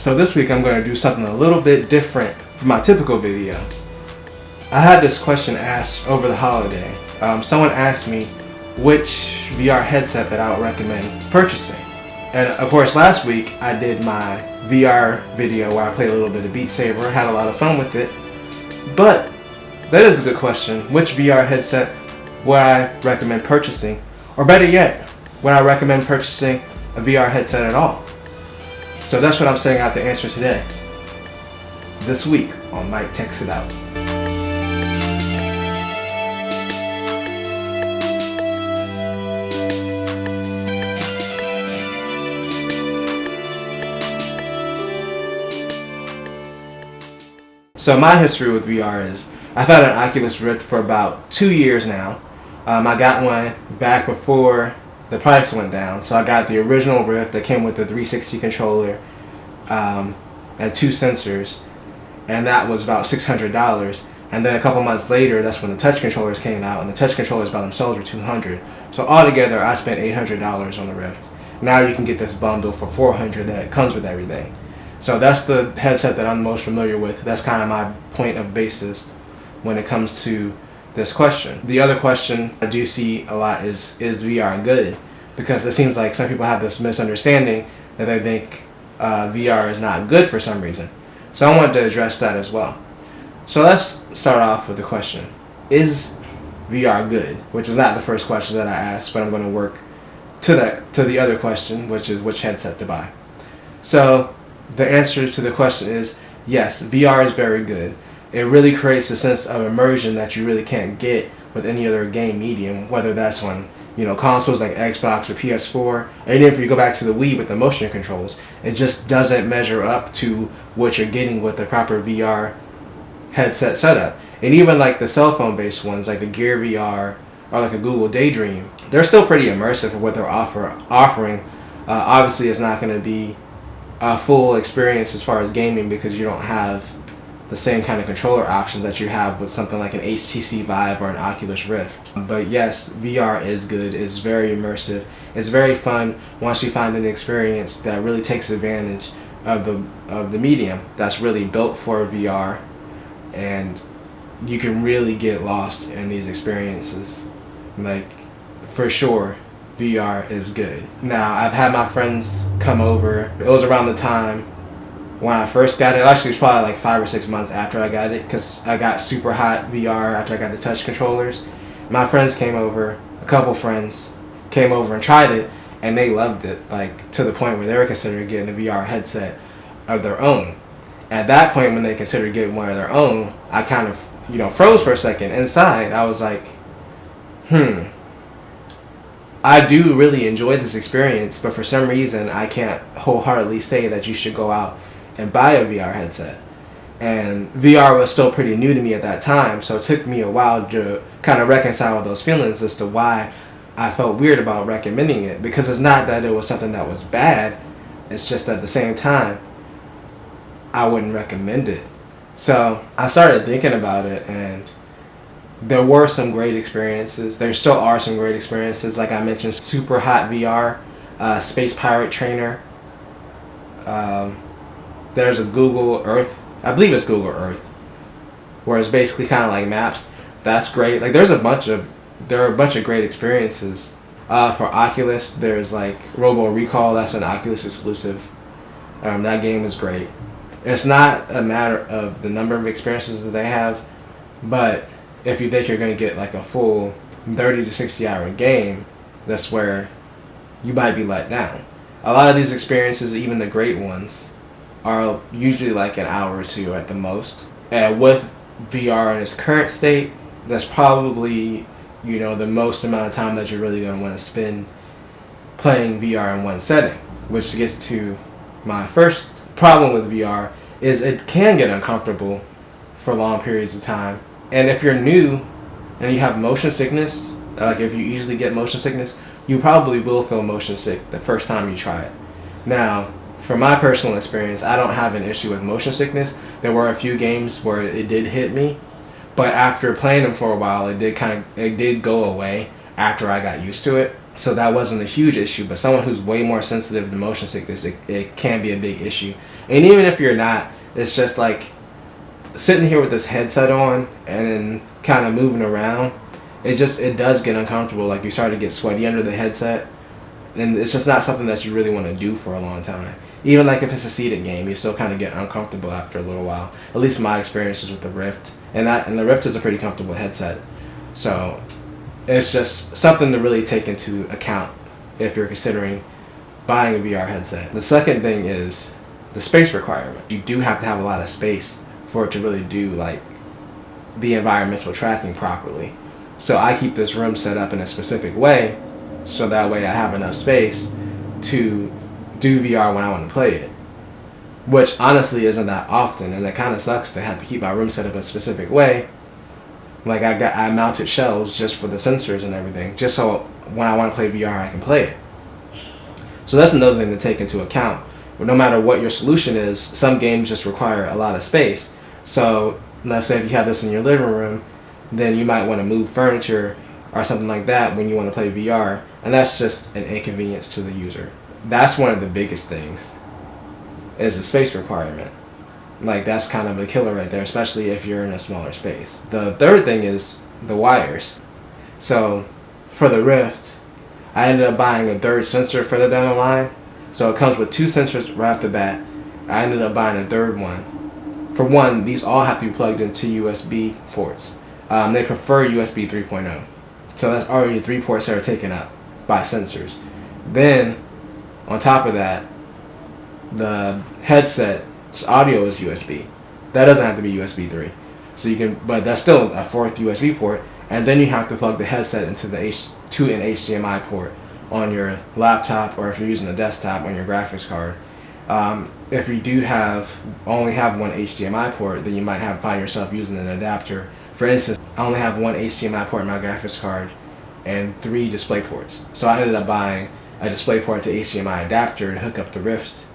So this week I'm going to do something a little bit different from my typical video. I had this question asked over the holiday. Someone asked me which VR headset that I would recommend purchasing. And of course last week I did my VR video where I played a little bit of Beat Saber, had a lot of fun with it. But that is a good question. Which VR headset would I recommend purchasing? Or better yet, would I recommend purchasing a VR headset at all? So that's what I'm setting out to answer today. This week on Mike Techs It Out. So my history with VR is, I've had an Oculus Rift for about 2 years now. I got one back before the price went down. So I got the original Rift that came with the 360 controller and 2 sensors. And that was about $600. And then a couple months later, that's when the touch controllers came out. And the touch controllers by themselves were $200. So altogether, I spent $800 on the Rift. Now you can get this bundle for $400 that comes with everything. So that's the headset that I'm most familiar with. That's kind of my point of basis when it comes to this question. The other question I do see a lot is VR good? Because it seems like some people have this misunderstanding that they think VR is not good for some reason. So I wanted to address that as well. So let's start off with the question. Is VR good? Which is not the first question that I asked, but I'm going to work to the other question, which is which headset to buy. So the answer to the question is yes, VR is very good. It really creates a sense of immersion that you really can't get with any other game medium, whether that's on consoles like Xbox or PS4, and even if you go back to the Wii with the motion controls, it just doesn't measure up to what you're getting with the proper VR headset setup. And even like the cell phone based ones like the Gear VR or like a Google Daydream, they're still pretty immersive for what they're offering. Obviously it's not going to be a full experience as far as gaming because you don't have the same kind of controller options that you have with something like an HTC Vive or an Oculus Rift. But yes, VR is good. It's very immersive. It's very fun once you find an experience that really takes advantage of the medium that's really built for VR, and you can really get lost in these experiences. Like, for sure, VR is good. Now, I've had my friends come over. It was around the time when I first got it. Actually, it was probably like 5 or 6 months after I got it because I got super hot VR after I got the touch controllers. My friends came over, a couple friends came over and tried it, and they loved it, like to the point where they were considering getting a VR headset of their own. At that point, when they considered getting one of their own, I kind of, froze for a second. Inside, I was like, I do really enjoy this experience, but for some reason, I can't wholeheartedly say that you should go out and buy a VR headset. And VR was still pretty new to me at that time, so it took me a while to kind of reconcile those feelings as to why I felt weird about recommending it. Because it's not that it was something that was bad, it's just at the same time, I wouldn't recommend it. So I started thinking about it, and there were some great experiences. There still are some great experiences. Like I mentioned, Super Hot VR, Space Pirate Trainer. There's a Google Earth, I believe it's Google Earth, where it's basically kind of like maps. That's great. Like there are a bunch of great experiences. For Oculus, there's like Robo Recall. That's an Oculus exclusive. That game is great. It's not a matter of the number of experiences that they have, but if you think you're going to get like a full 30 to 60 hour game, that's where you might be let down. A lot of these experiences, even the great ones, are usually like an hour or two at the most. And with VR in its current state, that's probably, the most amount of time that you're really going to want to spend playing VR in one setting. Which gets to my first problem with VR, is it can get uncomfortable for long periods of time. And if you're new and you have motion sickness, like if you easily get motion sickness, you probably will feel motion sick the first time you try it. Now, from my personal experience, I don't have an issue with motion sickness. There were a few games where it did hit me, but after playing them for a while, it did go away after I got used to it. So that wasn't a huge issue, but someone who's way more sensitive to motion sickness, it can be a big issue. And even if you're not, it's just like sitting here with this headset on and then kind of moving around. It does get uncomfortable. Like you start to get sweaty under the headset, and it's just not something that you really want to do for a long time. Even like if it's a seated game, you still kind of get uncomfortable after a little while. At least my experiences with the Rift, and the Rift is a pretty comfortable headset. So it's just something to really take into account if you're considering buying a VR headset. The second thing is the space requirement. You do have to have a lot of space for it to really do like the environmental tracking properly. So I keep this room set up in a specific way so that way I have enough space to do VR when I want to play it. Which honestly isn't that often, and it kind of sucks to have to keep my room set up in a specific way. Like I mounted shelves just for the sensors and everything, just so when I want to play VR I can play it. So that's another thing to take into account. But no matter what your solution is, some games just require a lot of space. So let's say if you have this in your living room, then you might want to move furniture or something like that when you want to play VR, and that's just an inconvenience to the user. That's one of the biggest things, is the space requirement. Like that's kind of a killer right there, especially if you're in a smaller space. The third thing is the wires. So for the Rift, I ended up buying a third sensor further down the line. So it comes with 2 sensors right off the bat. I ended up buying a third one. For one, these all have to be plugged into USB ports. They prefer USB 3.0. So that's already 3 ports that are taken up by sensors. Then, on top of that, the headset's audio is USB. That doesn't have to be USB 3. So you can, but that's still a 4th USB port. And then you have to plug the headset into an HDMI port on your laptop, or if you're using a desktop on your graphics card. If you do only have one HDMI port, then you might find yourself using an adapter. For instance, I only have one HDMI port in my graphics card and 3 display ports. So I ended up buying a display port to HDMI adapter to hook up the Rift,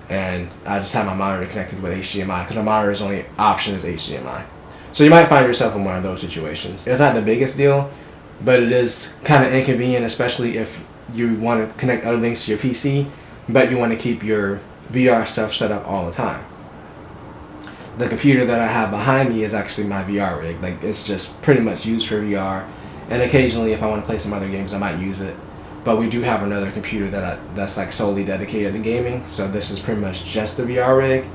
and I just have my monitor connected with HDMI because my monitor's only option is HDMI. So you might find yourself in one of those situations. It's not the biggest deal, but it is kind of inconvenient, especially if you want to connect other things to your PC, but you want to keep your VR stuff set up all the time. The computer that I have behind me is actually my VR rig. Like it's just pretty much used for VR, and occasionally if I want to play some other games I might use it. But we do have another computer that's like solely dedicated to gaming, so this is pretty much just the VR rig.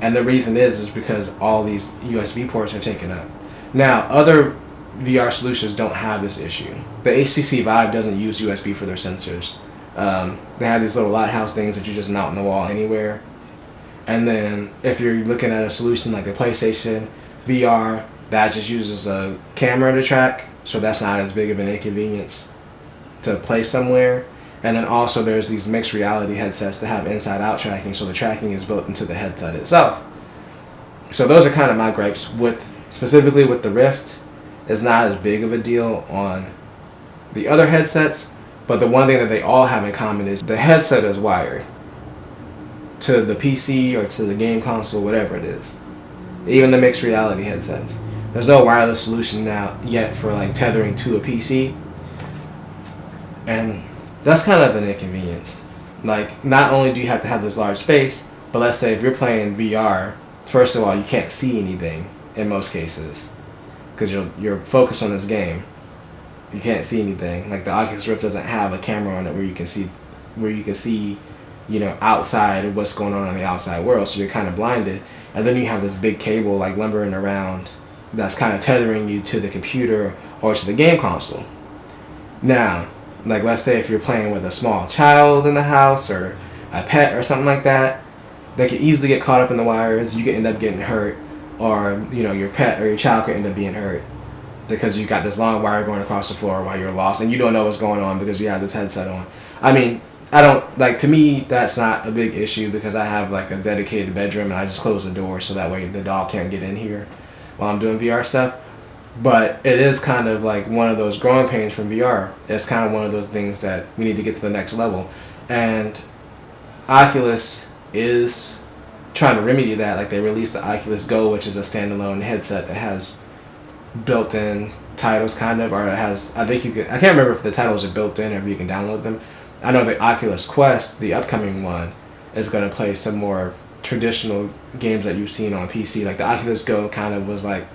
And the reason is because all these USB ports are taken up. Now, other VR solutions don't have this issue. The HTC Vive doesn't use USB for their sensors. They have these little lighthouse things that you just mount on the wall anywhere. And then if you're looking at a solution like the PlayStation VR, that just uses a camera to track, so that's not as big of an inconvenience to play somewhere. And then also there's these mixed reality headsets that have inside-out tracking, so the tracking is built into the headset itself. So those are kind of my gripes specifically with the Rift. It's not as big of a deal on the other headsets, but the one thing that they all have in common is the headset is wired to the PC or to the game console, whatever it is. Even the mixed reality headsets. There's no wireless solution now yet for like tethering to a PC. And that's kind of an inconvenience. Like, not only do you have to have this large space, but let's say if you're playing VR, first of all, you can't see anything in most cases because you're focused on this game. You can't see anything. Like the Oculus Rift doesn't have a camera on it where you can see, outside of what's going on in the outside world. So you're kind of blinded. And then you have this big cable like lumbering around that's kind of tethering you to the computer or to the game console. Now, like let's say if you're playing with a small child in the house or a pet or something like that, they could easily get caught up in the wires. You could end up getting hurt, or your pet or your child could end up being hurt because you got this long wire going across the floor while you're lost and you don't know what's going on because you have this headset on. I mean, to me that's not a big issue because I have like a dedicated bedroom and I just close the door so that way the dog can't get in here while I'm doing VR stuff. But it is kind of like one of those growing pains from VR. It's kind of one of those things that we need to get to the next level. And Oculus is trying to remedy that. Like they released the Oculus Go, which is a standalone headset that has built-in titles kind of, or it has, I can't remember if the titles are built in or if you can download them. I know the Oculus Quest, the upcoming one, is going to play some more traditional games that you've seen on PC. Like the Oculus Go kind of was like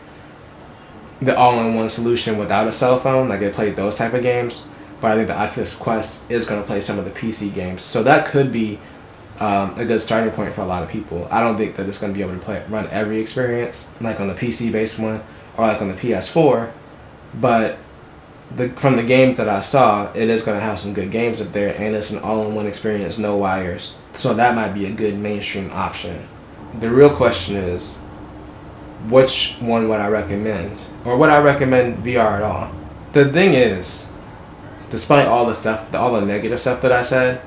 the all-in-one solution without a cell phone. Like it played those type of games, but I think the Oculus Quest is going to play some of the PC games. So that could be a good starting point for a lot of people. I don't think that it's going to be able to run every experience like on the PC-based one or like on the PS4, but from the games that I saw, it is going to have some good games up there, and it's an all-in-one experience, no wires. So that might be a good mainstream option. The real question is, which one would I recommend? Or would I recommend VR at all? The thing is, despite all the stuff, all the negative stuff that I said,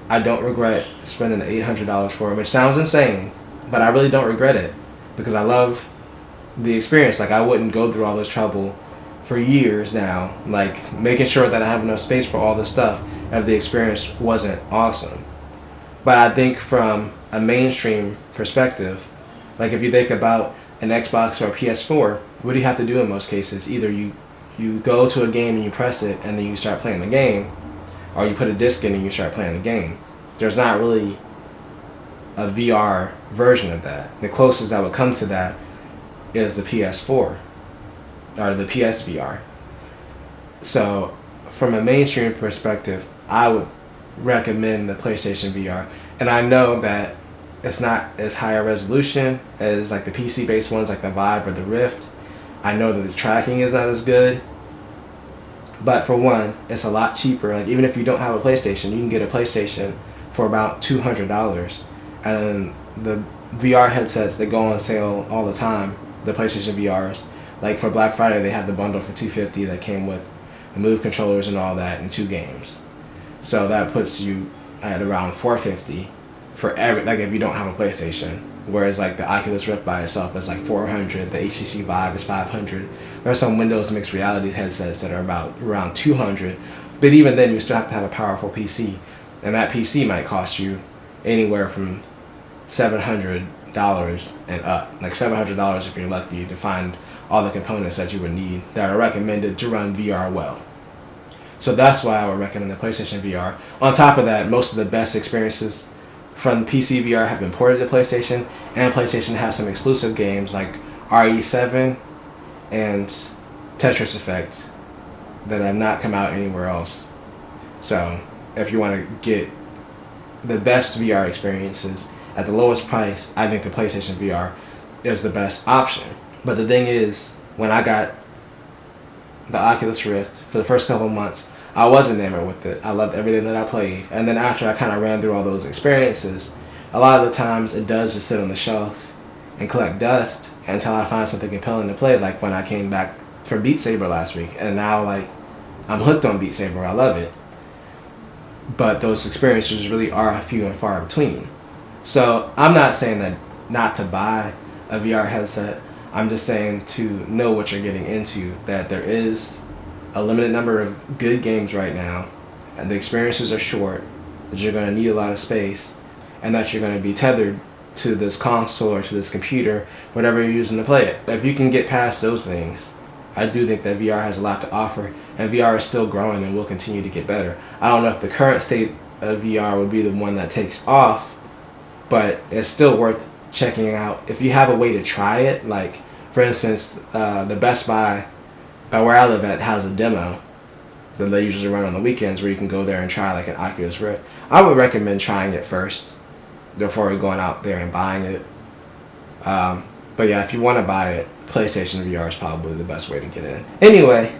I don't regret spending the $800 for it, which sounds insane, but I really don't regret it because I love the experience. Like I wouldn't go through all this trouble for years now, like making sure that I have enough space for all this stuff if the experience wasn't awesome. But I think from a mainstream perspective, like if you think about an Xbox or a PS4, what do you have to do in most cases? Either you go to a game and you press it and then you start playing the game, or you put a disc in and you start playing the game. There's not really a VR version of that. The closest I would come to that is the PS4 or the PSVR. So from a mainstream perspective, I would recommend the PlayStation VR. And I know that it's not as high a resolution as like the PC based ones like the Vive or the Rift. I know that the tracking is not as good. But for one, it's a lot cheaper. Like even if you don't have a PlayStation, you can get a PlayStation for about $200. And the VR headsets that go on sale all the time, the PlayStation VRs, like for Black Friday they had the bundle for $250 that came with the Move controllers and all that and 2 games. So that puts you at around $450 for every, like if you don't have a PlayStation. Whereas like the Oculus Rift by itself is like $400, the HTC Vive is $500. There are some Windows mixed reality headsets that are about around $200, but even then you still have to have a powerful PC, and that PC might cost you anywhere from $700 and up. Like $700 if you're lucky to find all the components that you would need that are recommended to run VR well. So that's why I would recommend the PlayStation VR. On top of that, most of the best experiences from PC VR have been ported to PlayStation, and PlayStation has some exclusive games like RE7 and Tetris Effect that have not come out anywhere else. So if you want to get the best VR experiences at the lowest price, I think the PlayStation VR is the best option. But the thing is, when I got the Oculus Rift for the first couple of months, I was enamored with it. I loved everything that I played. And then after I kind of ran through all those experiences, a lot of the times it does just sit on the shelf and collect dust until I find something compelling to play, like when I came back for Beat Saber last week. And now like I'm hooked on Beat Saber. I love it. But those experiences really are few and far between. So I'm not saying that not to buy a VR headset. I'm just saying to know what you're getting into, that there is a limited number of good games right now, and the experiences are short, that you're going to need a lot of space, and that you're going to be tethered to this console or to this computer, whatever you're using to play it. If you can get past those things, I do think that VR has a lot to offer, and VR is still growing and will continue to get better. I don't know if the current state of VR would be the one that takes off, but it's still worth checking out. If you have a way to try it, like for instance, the Best Buy by where I live at has a demo that they usually run on the weekends where you can go there and try like an Oculus Rift. I would recommend trying it first before going out there and buying it. But yeah, if you want to buy it, PlayStation VR is probably the best way to get in. Anyway,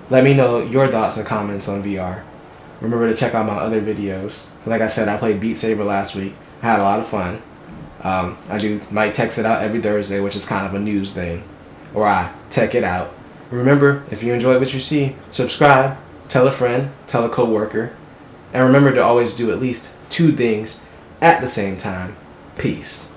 let me know your thoughts and comments on VR. Remember to check out my other videos. Like I said, I played Beat Saber last week. I had a lot of fun. I might text it out every Thursday, which is kind of a news thing, or I tech it out. Remember, if you enjoy what you see, subscribe, tell a friend, tell a coworker, and remember to always do at least 2 things at the same time. Peace.